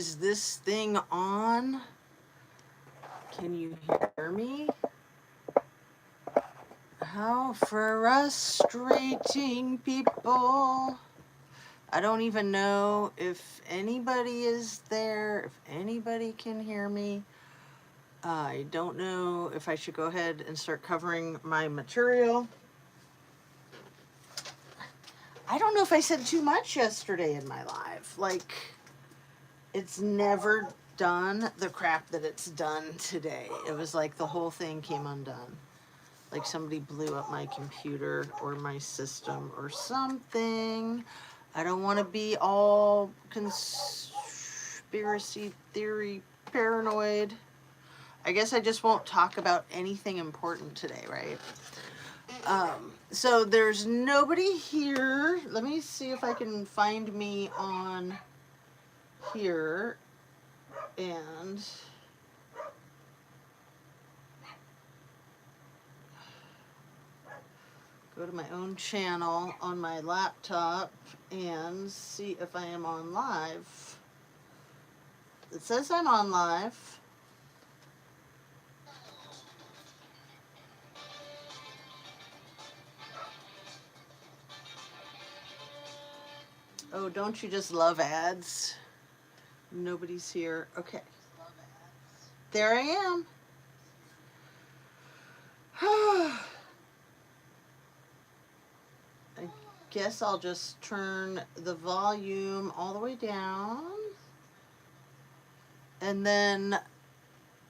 Is this thing on? Can you hear me? How frustrating, people. I don't even know if anybody is there, if anybody can hear me. I don't know if I should go ahead and start covering my material. I don't know if I said too much yesterday in my live. Like, it's never done the crap that it's done today. It was like the whole thing came undone. Like somebody blew up my computer or my system or something. I don't want to be all conspiracy theory paranoid. I guess I just won't talk about anything important today, right? So there's nobody here. Let me see if I can find me on here and go to my own channel on my laptop and see if I am on live. It says I'm on live. Oh, don't you just love ads? Nobody's here. Okay. There I am. I guess I'll just turn the volume all the way down. And then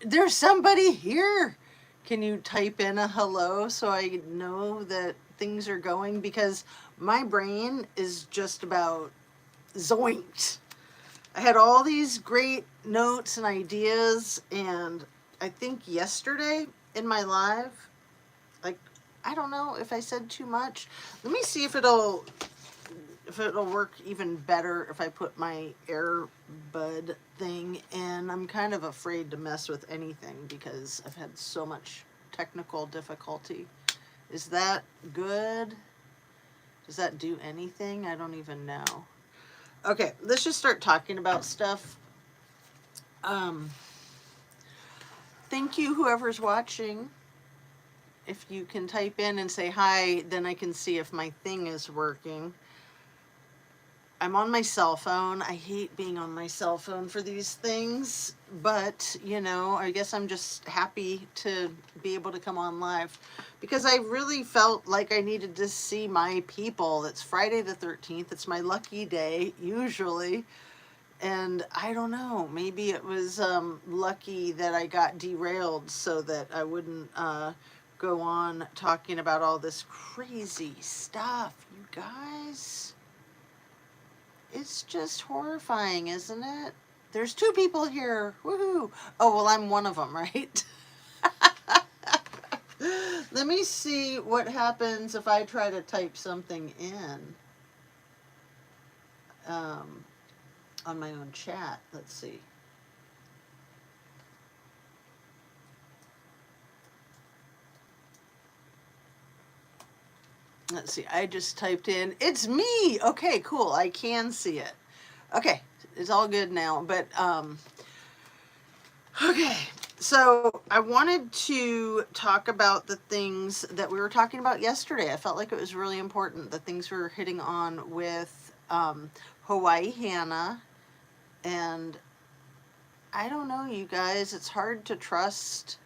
there's somebody here. Can you type in a hello so I know that things are going? Because my brain is just about zoinked. I had all these great notes and ideas, and I think yesterday in my live, like, I don't know if I said too much. Let me see if it'll work even better if I put my earbud thing in. I'm kind of afraid to mess with anything because I've had so much technical difficulty. Is that good? Does that do anything? I don't even know. Okay, let's just start talking about stuff. Thank you, whoever's watching. If you can type in and say hi, then I can see if my thing is working. I'm on my cell phone. I hate being on my cell phone for these things, but, you know, I guess I'm just happy to be able to come on live because I really felt like I needed to see my people. It's Friday the 13th. It's my lucky day, usually. And I don't know, maybe it was lucky that I got derailed so that I wouldn't go on talking about all this crazy stuff, you guys. It's just horrifying, isn't it? There's 2 people here. Woohoo! Oh, well, I'm one of them, right? Let me see what happens if I try to type something in on my own chat. Let's see. Let's see, I just typed in, it's me. Okay, cool. I can see it. Okay, it's all good now. But, okay. So I wanted to talk about the things that we were talking about yesterday. I felt like it was really important, the things we were hitting on with Hawaii Hannah. And I don't know, you guys, it's hard to trust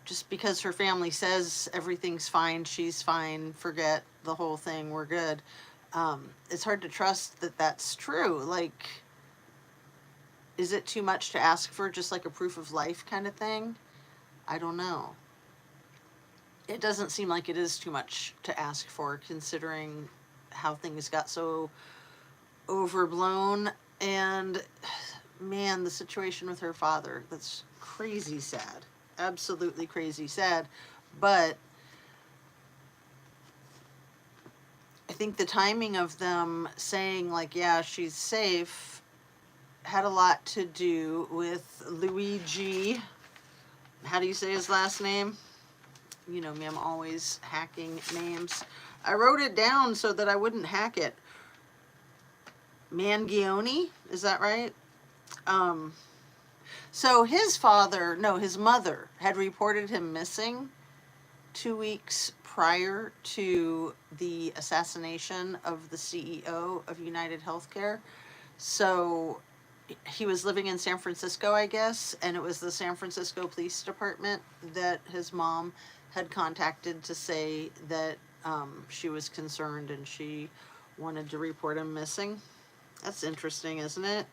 just because her family says everything's fine, she's fine, forget the whole thing, we're good. It's hard to trust that that's true. Like, is it too much to ask for just like a proof of life kind of thing? I don't know. It doesn't seem like it is too much to ask for considering how things got so overblown. And man, the situation with her father, that's crazy sad. Absolutely crazy sad. But I think the timing of them saying, like, yeah, she's safe had a lot to do with Luigi. How do you say his last name? You know me, I'm always hacking names. I wrote it down so that I wouldn't hack it. Mangione, is that right? Um, so his father, no, his mother had reported him missing 2 weeks prior to the assassination of the CEO of United Healthcare. So he was living in San Francisco, I guess, and it was the San Francisco Police Department that his mom had contacted to say that she was concerned and she wanted to report him missing. That's interesting, isn't it?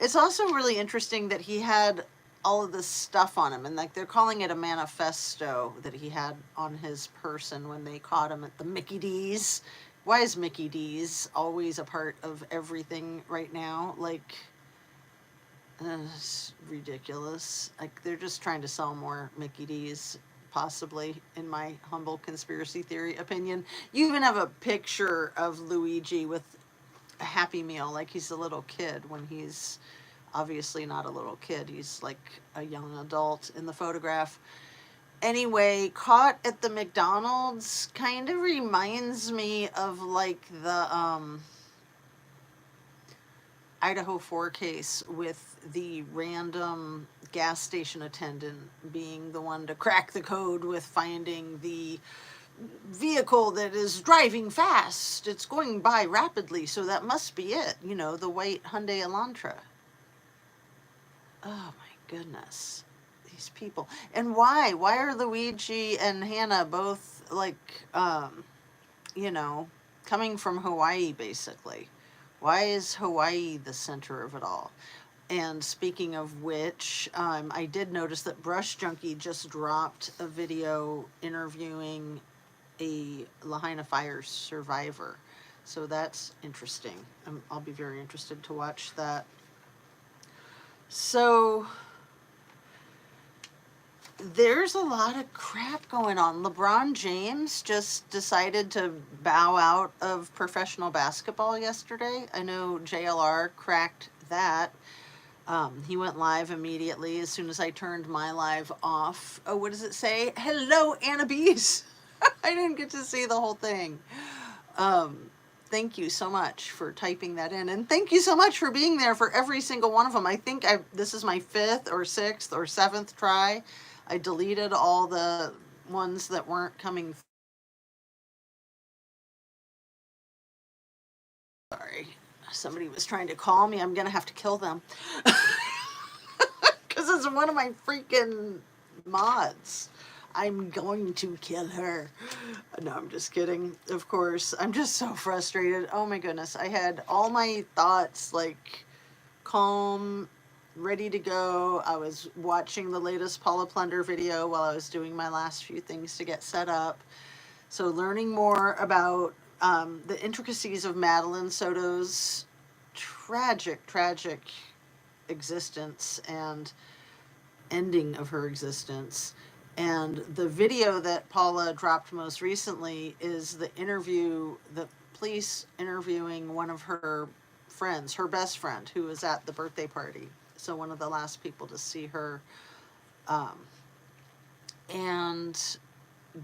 It's also really interesting that he had all of this stuff on him, and like they're calling it a manifesto that he had on his person when they caught him at the Mickey D's. Why is Mickey D's always a part of everything right now? Like, it's ridiculous. Like they're just trying to sell more Mickey D's, possibly, in my humble conspiracy theory opinion. You even have a picture of Luigi with a Happy Meal, like he's a little kid when he's obviously not a little kid. He's like a young adult in the photograph. Anyway, caught at the McDonald's kind of reminds me of like the Idaho 4 case with the random gas station attendant being the one to crack the code with finding the vehicle that is driving fast. It's going by rapidly, so that must be it. You know, the white Hyundai Elantra. Oh my goodness. These people. And why? Why are Luigi and Hannah both like, you know, coming from Hawaii basically? Why is Hawaii the center of it all? And speaking of which, I did notice that Brush Junkie just dropped a video interviewing a Lahaina fire survivor. So that's interesting. I'll be very interested to watch that. So there's a lot of crap going on. LeBron James just decided to bow out of professional basketball yesterday. I know JLR cracked that. He went live immediately as soon as I turned my live off. Oh, what does it say? Hello, Anna Bees. I didn't get to see the whole thing. Thank you so much for typing that in, and thank you so much for being there for every single one of them. I think this is my 5th or 6th or 7th try. I deleted all the ones that weren't coming. Sorry, somebody was trying to call me. I'm gonna have to kill them because it's one of my freaking mods. I'm going to kill her. No, I'm just kidding. Of course, I'm just so frustrated. Oh my goodness. I had all my thoughts like calm, ready to go. I was watching the latest Paula Plunder video while I was doing my last few things to get set up. So learning more about the intricacies of Madeline Soto's tragic existence and ending of her existence. And the video that Paula dropped most recently is the interview, the police interviewing one of her friends, her best friend, who was at the birthday party. So one of the last people to see her. And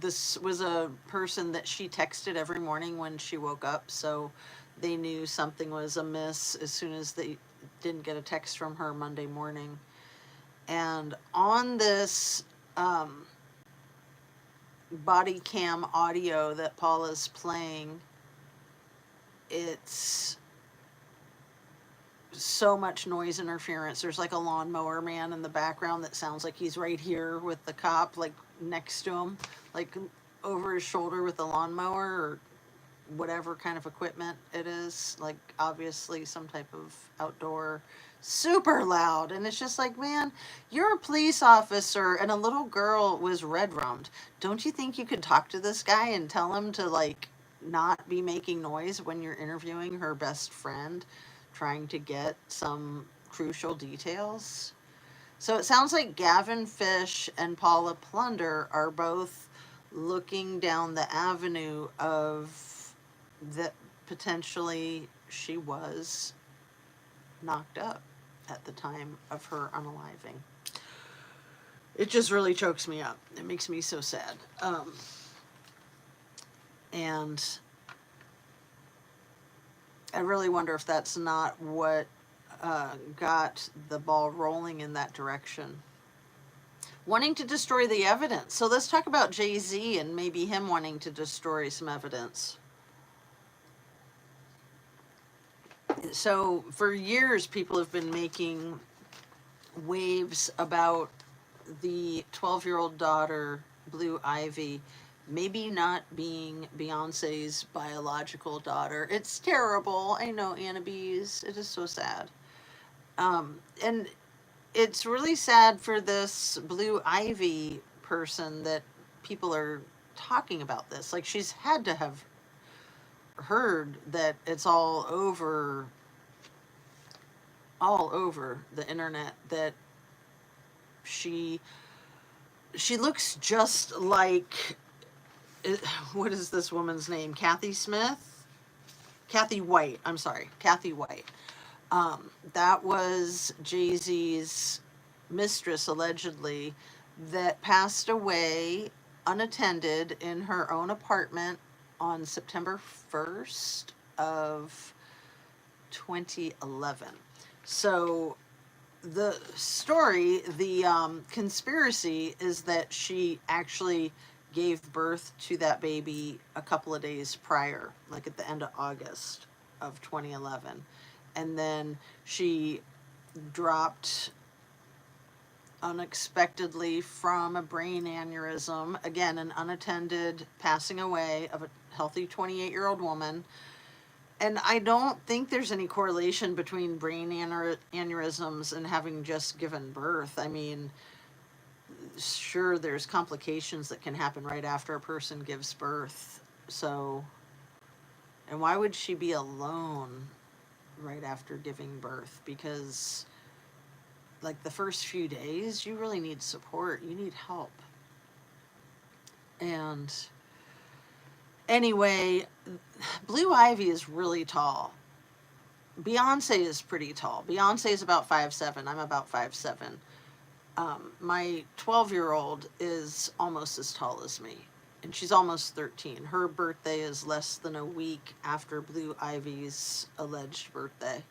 this was a person that she texted every morning when she woke up. So they knew something was amiss as soon as they didn't get a text from her Monday morning. And on this body cam audio that Paula's playing, it's so much noise interference. There's like a lawnmower man in the background that sounds like he's right here with the cop, like next to him, like over his shoulder with the lawnmower or whatever kind of equipment it is, like obviously some type of outdoor, super loud. And it's just like, man, you're a police officer and a little girl was red rummed. Don't you think you could talk to this guy and tell him to like not be making noise when you're interviewing her best friend, trying to get some crucial details? So it sounds like Gavin Fish and Paula Plunder are both looking down the avenue of that potentially she was knocked up at the time of her unaliving. It just really chokes me up. It makes me so sad. And I really wonder if that's not what got the ball rolling in that direction. Wanting to destroy the evidence. So let's talk about Jay-Z and maybe him wanting to destroy some evidence. So for years, people have been making waves about the 12-year-old daughter, Blue Ivy, maybe not being Beyonce's biological daughter. It's terrible. I know, Annabise. It is so sad. And it's really sad for this Blue Ivy person that people are talking about this. Like, she's had to have heard that it's all over the internet that she she looks just like, what is this woman's name? Kathy Smith? Kathy White. I'm sorry, Kathy White. That was Jay-Z's mistress, allegedly, that passed away unattended in her own apartment on September 1st of 2011. So the story, the conspiracy is that she actually gave birth to that baby a couple of days prior, like at the end of August of 2011. And then she dropped unexpectedly from a brain aneurysm, again, an unattended passing away of a healthy 28-year-old woman. And I don't think there's any correlation between brain aneurysms and having just given birth. I mean, sure, there's complications that can happen right after a person gives birth. So, and why would she be alone right after giving birth? Because, like, the first few days, you really need support. You need help. And anyway, Blue Ivy is really tall. Beyonce is pretty tall. Beyonce is about 5'7". I'm about 5'7". My 12-year-old is almost as tall as me, and she's almost 13. Her birthday is less than a week after Blue Ivy's alleged birthday.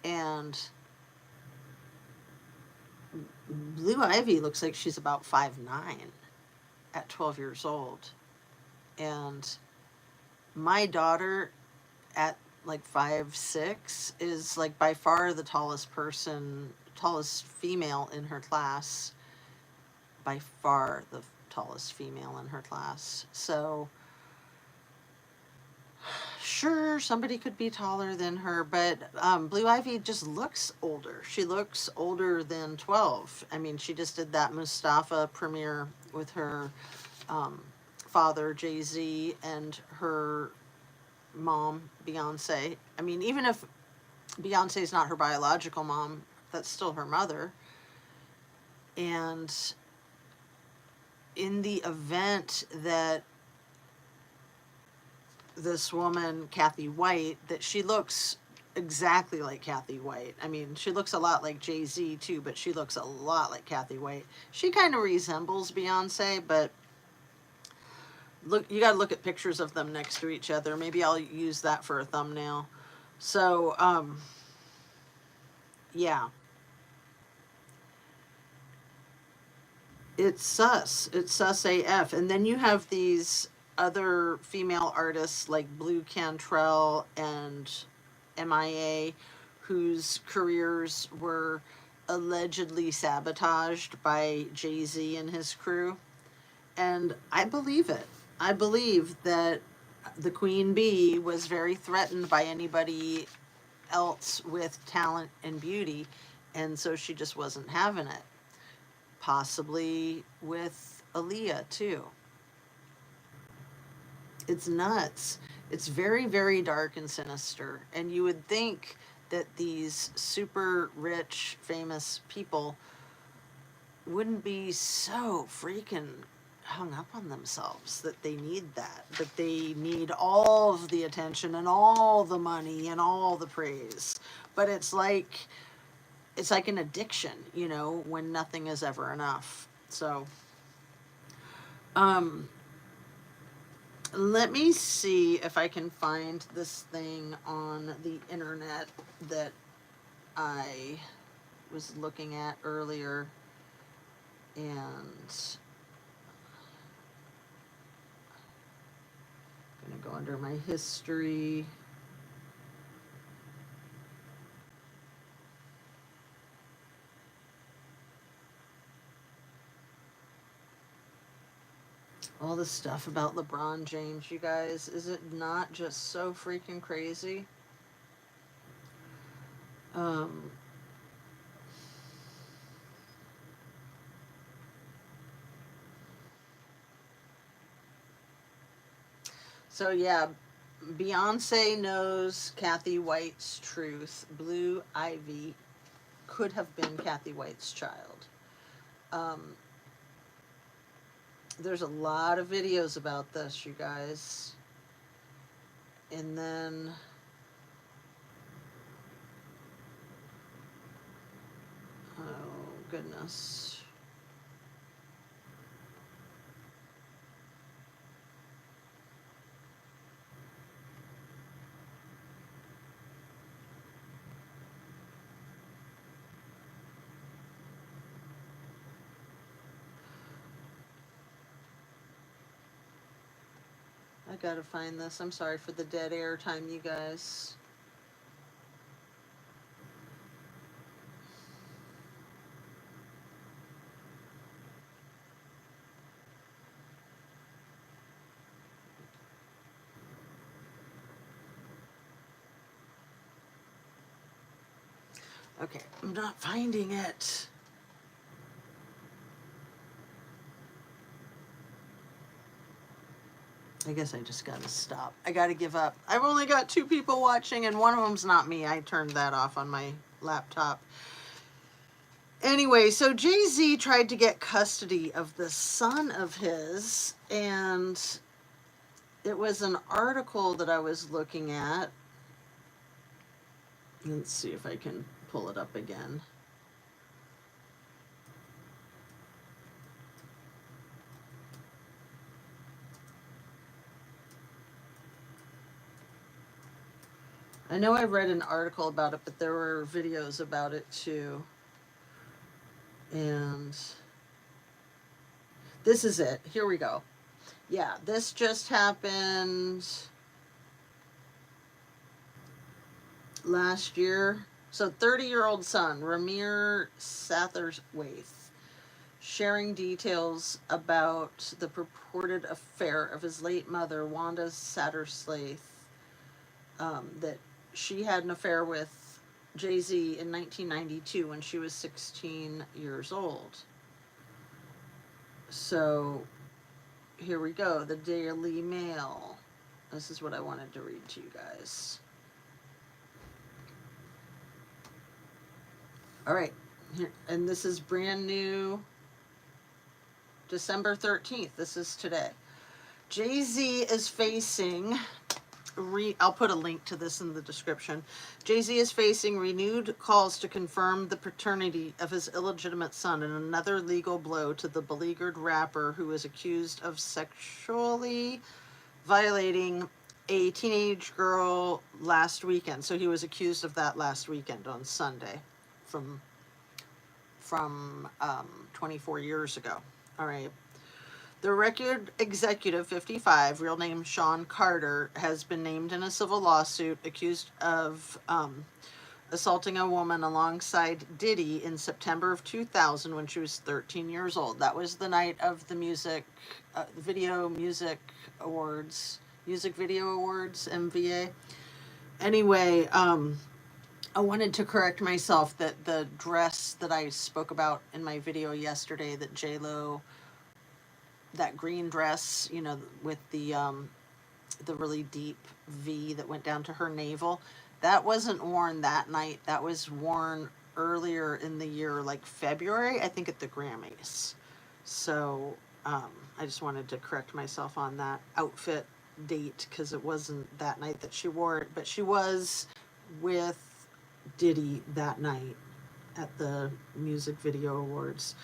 And Blue Ivy looks like she's about 5'9" at 12 years old. And my daughter at like 5'6" is like by far the tallest female in her class. By far the tallest female in her class. So sure, somebody could be taller than her, but Blue Ivy just looks older. She looks older than 12. I mean, she just did that Mustafa premiere with her father, Jay-Z, and her mom, Beyonce. I mean, even if Beyonce's not her biological mom, that's still her mother. And in the event that this woman, Kathy White, that she looks exactly like Kathy White. I mean, she looks a lot like Jay-Z too, but she looks a lot like Kathy White. She kind of resembles Beyonce, but look, you got to look at pictures of them next to each other. Maybe I'll use that for a thumbnail. So, yeah. It's sus. It's sus AF. And then you have these other female artists like Blue Cantrell and MIA, whose careers were allegedly sabotaged by Jay-Z and his crew. And I believe it. I believe that the Queen Bee was very threatened by anybody else with talent and beauty, and so she just wasn't having it. Possibly with Aaliyah too. It's nuts. It's very, very dark and sinister. And you would think that these super rich, famous people wouldn't be so freaking hung up on themselves, that they need that they need all of the attention and all the money and all the praise. But it's like an addiction, you know, when nothing is ever enough. So, let me see if I can find this thing on the internet that I was looking at earlier, and I'm going to go under my history. All the stuff about LeBron James, you guys, is it not just so freaking crazy? Um, so yeah, Beyonce knows Kathy White's truth. Blue Ivy could have been Kathy White's child. Um, there's a lot of videos about this, you guys. And then oh goodness. I gotta find this. I'm sorry for the dead air time, you guys. Okay, I'm not finding it. I guess I just gotta stop. I gotta give up. I've only got 2 people watching, and one of them's not me. I turned that off on my laptop. Anyway, so Jay-Z tried to get custody of the son of his, and it was an article that I was looking at. Let's see if I can pull it up again. I know I read an article about it, but there were videos about it too. And this is it. Here we go. Yeah, this just happened last year. So 30-year-old son, Ramir Satterthwaite, sharing details about the purported affair of his late mother, Wanda Satterthwaite, that she had an affair with Jay-Z in 1992 when she was 16 years old. So here we go, the Daily Mail. This is what I wanted to read to you guys. All right, here, and this is brand new, December 13th. This is today. Jay-Z is facing, I'll put a link to this in the description. Jay-Z is facing renewed calls to confirm the paternity of his illegitimate son in another legal blow to the beleaguered rapper who is accused of sexually violating a teenage girl last weekend. So he was accused of that last weekend on Sunday from 24 years ago. All right. The record executive, 55, real name Sean Carter, has been named in a civil lawsuit accused of assaulting a woman alongside Diddy in September of 2000 when she was 13 years old. That was the night of the music video awards, music video awards, MVA. Anyway, I wanted to correct myself that the dress that I spoke about in my video yesterday, that J-Lo, that green dress, you know, with the really deep V that went down to her navel, that wasn't worn that night. That was worn earlier in the year, like February, I think, at the Grammys. So I just wanted to correct myself on that outfit date, because it wasn't that night that she wore it, but she was with Diddy that night at the music video awards.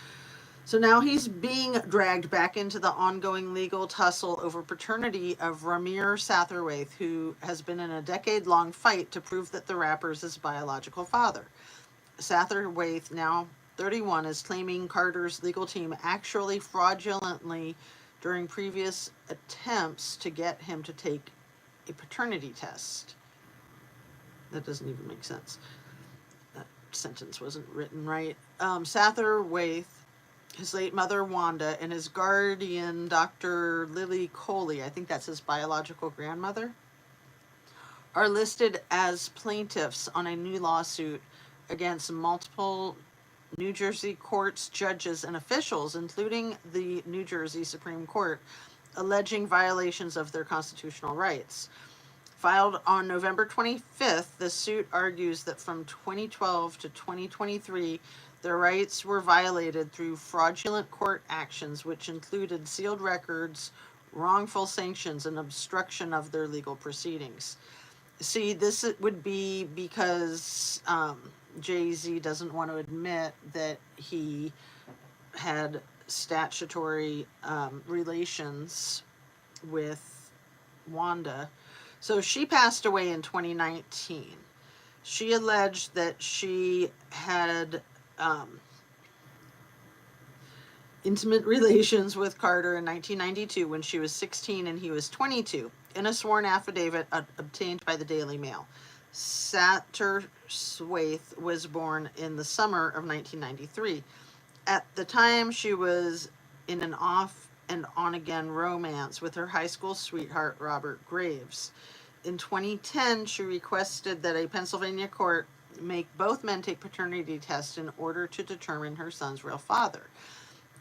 So now he's being dragged back into the ongoing legal tussle over paternity of Ramir Satterthwaite, who has been in a decade-long fight to prove that the rapper is his biological father. Satterthwaite, now 31, is claiming Carter's legal team actually fraudulently during previous attempts to get him to take a paternity test. That doesn't even make sense. That sentence wasn't written right. Satterthwaite, his late mother Wanda, and his guardian Dr. Lily Coley, I think that's his biological grandmother, are listed as plaintiffs on a new lawsuit against multiple New Jersey courts, judges, and officials, including the New Jersey Supreme Court, alleging violations of their constitutional rights. Filed on November 25th, the suit argues that from 2012 to 2023, their rights were violated through fraudulent court actions, which included sealed records, wrongful sanctions, and obstruction of their legal proceedings. See, this would be because Jay-Z doesn't want to admit that he had statutory relations with Wanda. So she passed away in 2019. She alleged that she had intimate relations with Carter in 1992 when she was 16 and he was 22, in a sworn affidavit obtained by the Daily Mail. Satterthwaite was born in the summer of 1993. At the time, she was in an off and on again romance with her high school sweetheart, Robert Graves. In 2010, she requested that a Pennsylvania court make both men take paternity tests in order to determine her son's real father.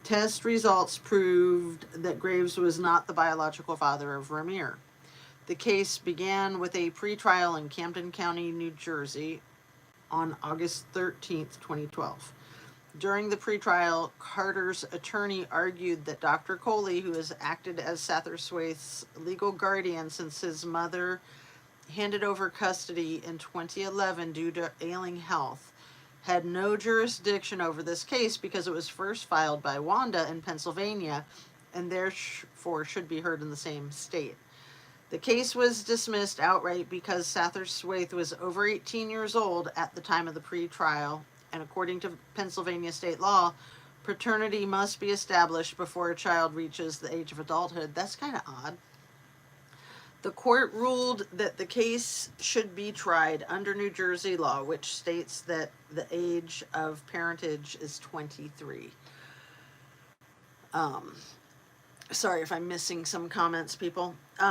Test results proved that Graves was not the biological father of Ramir. The case began with a pretrial in Camden County, New Jersey on August 13th, 2012. During the pretrial, Carter's attorney argued that Dr. Coley, who has acted as Satterthwaite's legal guardian since his mother handed over custody in 2011 due to ailing health, had no jurisdiction over this case because it was first filed by Wanda in Pennsylvania and therefore should be heard in the same state. The case was dismissed outright because Satterthwaite was over 18 years old at the time of the pretrial, and according to Pennsylvania state law, paternity must be established before a child reaches the age of adulthood. That's kind of odd. The court ruled that the case should be tried under New Jersey law, which states that the age of parentage is 23. Sorry if I'm missing some comments, people.